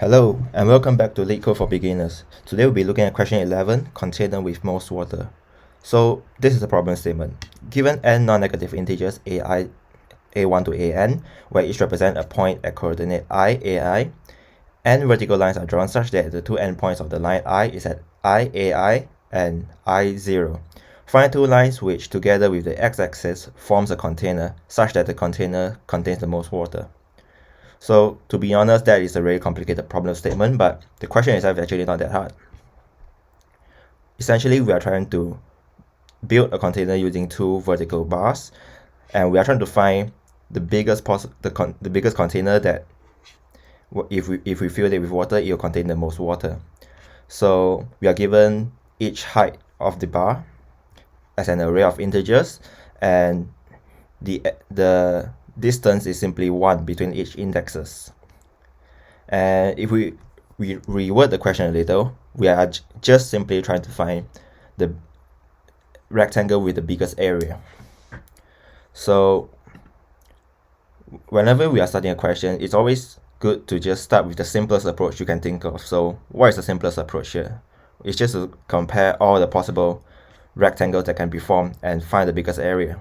Hello, and welcome back to LeetCode for Beginners. Today we'll be looking at question 11, container with most water. So this is a problem statement. Given n non-negative integers ai, a1 to an, where each represent a point at coordinate I, ai, n vertical lines are drawn such that the two endpoints of the line I is at I, ai, and I0. Find two lines which, together with the x-axis, forms a container such that the container contains the most water. So to be honest, that is a very complicated problem statement, but the question itself is actually not that hard. Essentially, we are trying to build a container using two vertical bars, and we are trying to find the biggest container that if we fill it with water, it will contain the most water. So we are given each height of the bar as an array of integers, and the distance is simply 1 between each indexes. And if we reword the question a little, we are just simply trying to find the rectangle with the biggest area. So whenever we are starting a question, it's always good to just start with the simplest approach you can think of. So what is the simplest approach here? It's just to compare all the possible rectangles that can be formed and find the biggest area.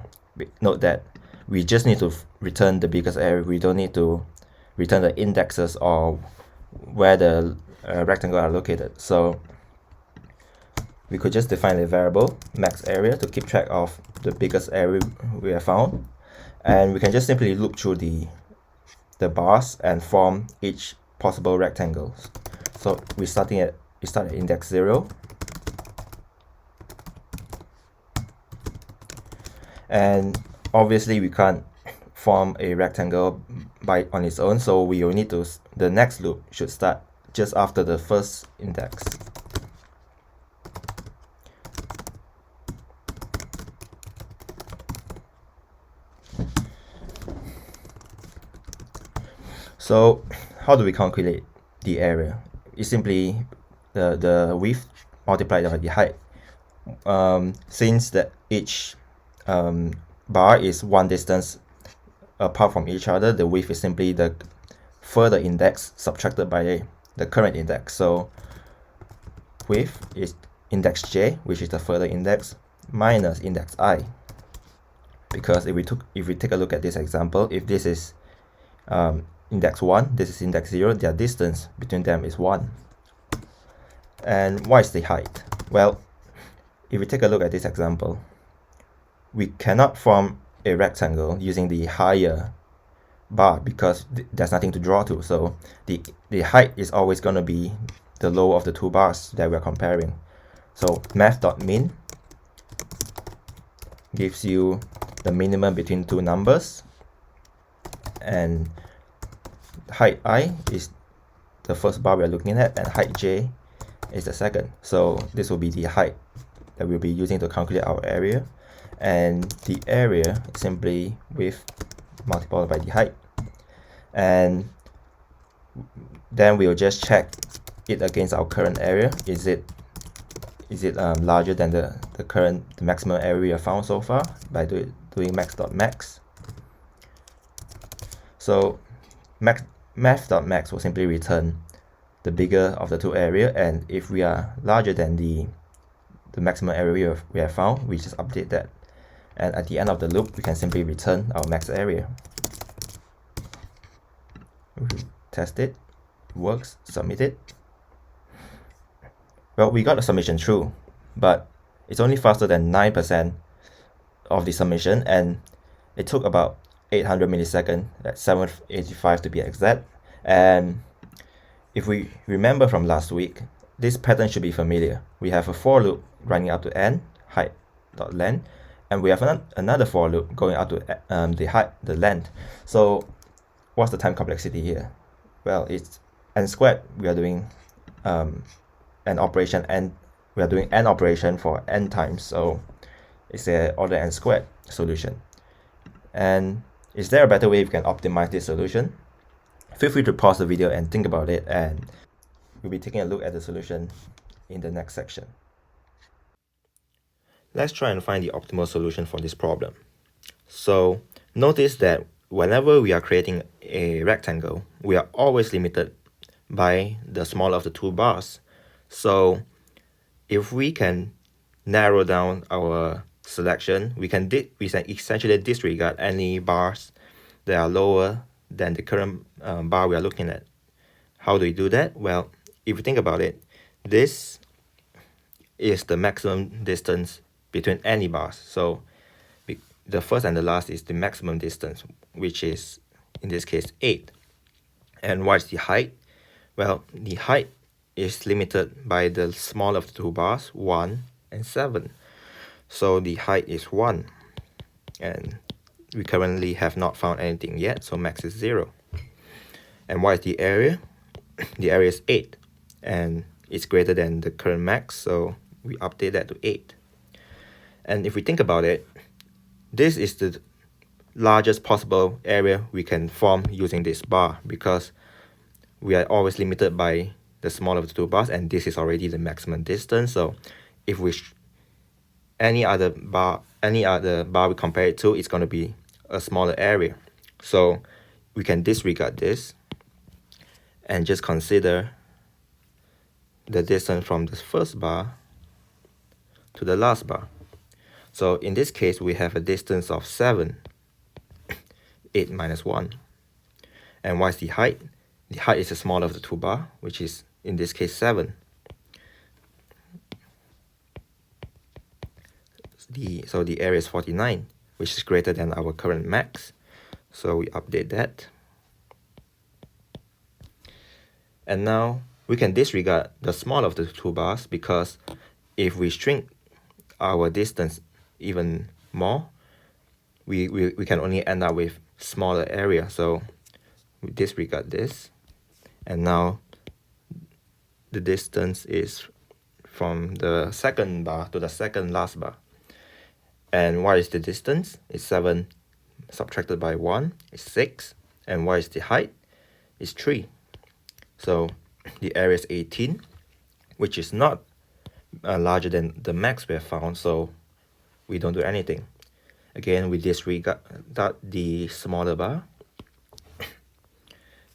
Note that we just need to return the biggest area. We don't need to return the indexes or where the rectangle are located. So we could just define a variable max area to keep track of the biggest area we have found, and we can just simply loop through the bars and form each possible rectangle. So we start at index 0, and obviously we can't form a rectangle on its own, so we will need to, the next loop should start just after the first index. So how do we calculate the area? It's simply the width multiplied by the height. Since that each bar is one distance apart from each other, the width is simply the further index subtracted by the current index. So width is index j, which is the further index, minus index I. Because if we take a look at this example, if this is index 1, this is index 0, their distance between them is 1. And what is the height? Well, if we take a look at this example, we cannot form a rectangle using the higher bar because there's nothing to draw to. So the height is always going to be the lower of the two bars that we're comparing. So math.min gives you the minimum between two numbers, and height I is the first bar we're looking at, and height j is the second. So this will be the height that we'll be using to calculate our area, and the area is simply width multiplied by the height. And then we'll just check it against our current area. Is it larger than the maximum area we have found so far by doing max.max. So math.max will simply return the bigger of the two area, and if we are larger than the maximum area we have found, we just update that, and at the end of the loop we can simply return our max area. Test it, works, submit it. Well, we got a submission through, but it's only faster than 9% of the submission, and it took about 800 milliseconds, at 785 to be exact. And if we remember from last week, this pattern should be familiar. We have a for loop running up to n, height.length, and we have another for loop going up to the length. So what's the time complexity here? Well, it's n squared. We are doing an operation, and we are doing n operation for n times, so it's a order n squared solution. And is there a better way we can optimize this solution? Feel free to pause the video and think about it, and we'll be taking a look at the solution in the next section. Let's try and find the optimal solution for this problem. So notice that whenever we are creating a rectangle, we are always limited by the smaller of the two bars. So if we can narrow down our selection, we can essentially disregard any bars that are lower than the current bar we are looking at. How do we do that? Well, if you think about it, this is the maximum distance between any bars. So the first and the last is the maximum distance, which is in this case 8. And what is the height? Well, the height is limited by the smaller of the two bars, 1 and 7. So the height is 1. And we currently have not found anything yet, so max is 0. And what is the area? The area is 8. And it's greater than the current max, so we update that to 8. And if we think about it, this is the largest possible area we can form using this bar, because we are always limited by the smaller of the two bars, and this is already the maximum distance. So if we any other bar we compare it to, it's going to be a smaller area. So we can disregard this and just consider the distance from the first bar to the last bar. So in this case, we have a distance of 7, 8 minus 1. And what is the height? The height is the smaller of the two bar, which is in this case 7. So the area is 49, which is greater than our current max. So we update that. And now we can disregard the smaller of the two bars, because if we shrink our distance even more, we can only end up with smaller area. So we disregard this. And now the distance is from the second bar to the second last bar. And what is the distance? It's 7 subtracted by 1 is 6. And what is the height? It's 3. So the area is 18, which is not larger than the max we have found, so we don't do anything. Again, we disregard the smaller bar.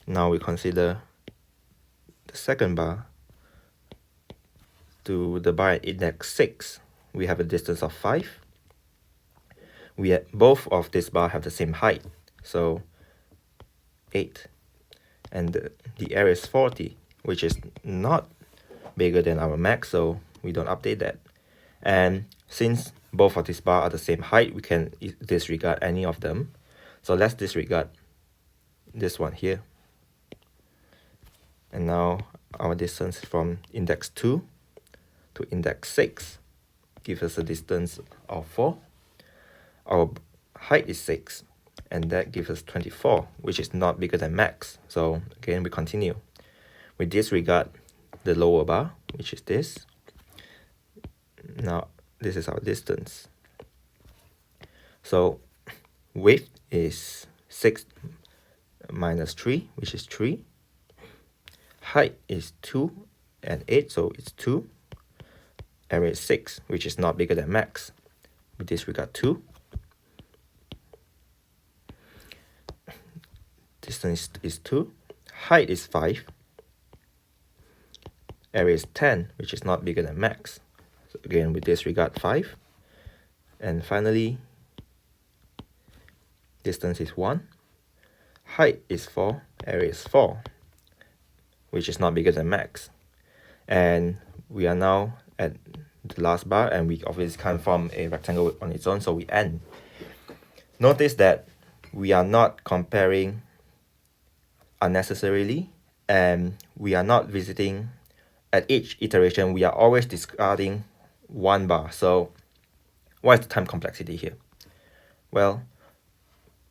Now we consider the second bar to the bar at index 6. We have a distance of 5. Both of this bar have the same height, so 8. And the area is 40, which is not bigger than our max, so we don't update that. And since both of these bars are the same height, we can disregard any of them. So let's disregard this one here. And now our distance from index 2 to index 6 gives us a distance of 4. Our height is 6, and that gives us 24, which is not bigger than max. So again, we continue. We disregard the lower bar, which is this. Now this is our distance. So width is 6 minus 3, which is 3. Height is 2 and 8, so it's 2. Area is 6, which is not bigger than max. We disregard 2. Distance is 2. Height is 5. Area is 10, which is not bigger than max. So again, we disregard 5. And finally, distance is 1. Height is 4. Area is 4, which is not bigger than max. And we are now at the last bar, and we obviously can't form a rectangle on its own, so we end. Notice that we are not comparing unnecessarily, and we are not visiting at each iteration. We are always discarding one bar. So what is the time complexity here? Well,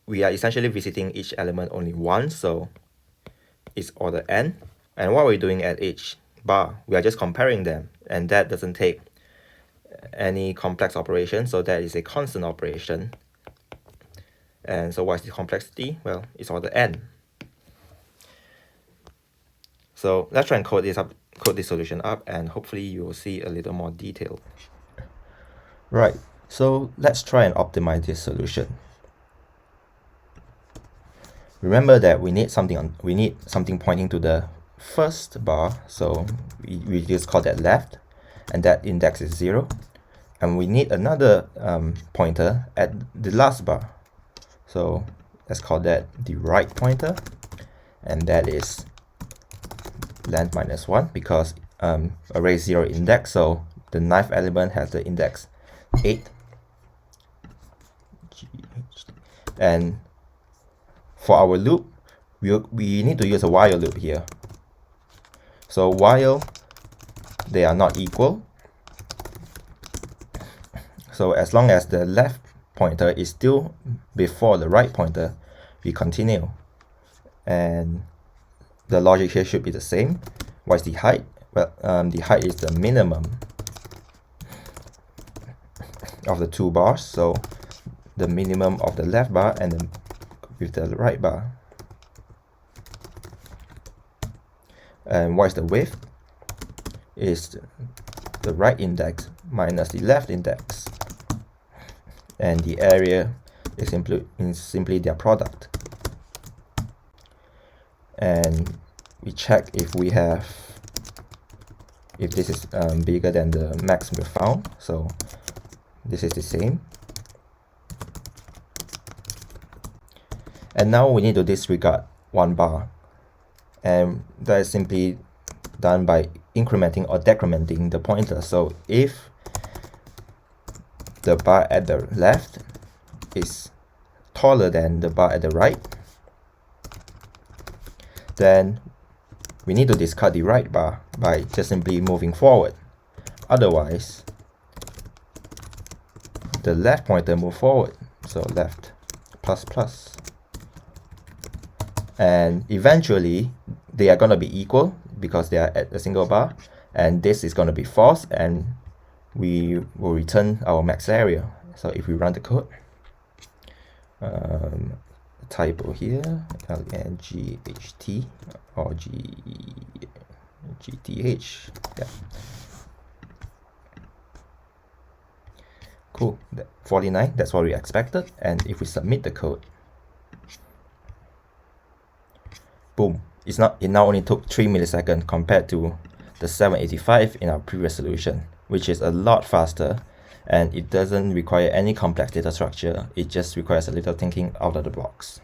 we are essentially visiting each element only once, so it's order n. And what we're doing at each bar, we are just comparing them, and that doesn't take any complex operation, so that is a constant operation. And so what is the complexity? Well, it's order n. So let's try and code this solution up, and hopefully you will see a little more detail. Right, so let's try and optimize this solution. Remember that we need something pointing to the first bar, so we just call that left, and that index is 0. And we need another pointer at the last bar, so let's call that the right pointer, and that is length minus 1, because array 0 index, so the 9th element has the index 8. And for our loop, we need to use a while loop here. So while they are not equal, so as long as the left pointer is still before the right pointer, we continue. And the logic here should be the same. What is the height? Well, the height is the minimum of the two bars, so the minimum of the left bar and then with the right bar. And what is the width? Is the right index minus the left index, and the area is simply their product. And we check if this is bigger than the max we found, so this is the same. And now we need to disregard one bar, and that is simply done by incrementing or decrementing the pointer. So if the bar at the left is taller than the bar at the right, then we need to discard the right bar by just simply moving forward. Otherwise, the left pointer move forward, so left plus plus. And eventually they are going to be equal because they are at a single bar, and this is going to be false, and we will return our max area. So if we run the code, typo here, LNGHT or GTH, yeah, cool. 49, that's what we expected. And if we submit the code, boom, it now only took 3 milliseconds compared to the 785 in our previous solution, which is a lot faster, and it doesn't require any complex data structure. It just requires a little thinking out of the box.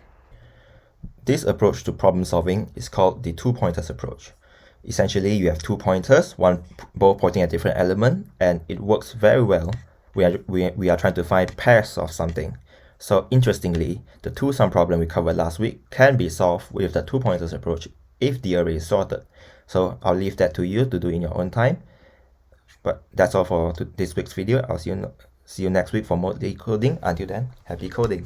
This approach to problem solving is called the two pointers approach. Essentially, you have 2 pointers, both pointing at different element, and it works very well. We are trying to find pairs of something. So interestingly, the two-sum problem we covered last week can be solved with the 2 pointers approach if the array is sorted. So I'll leave that to you to do in your own time. But that's all for this week's video. I'll see you next week for more LeetCoding. Until then, happy coding.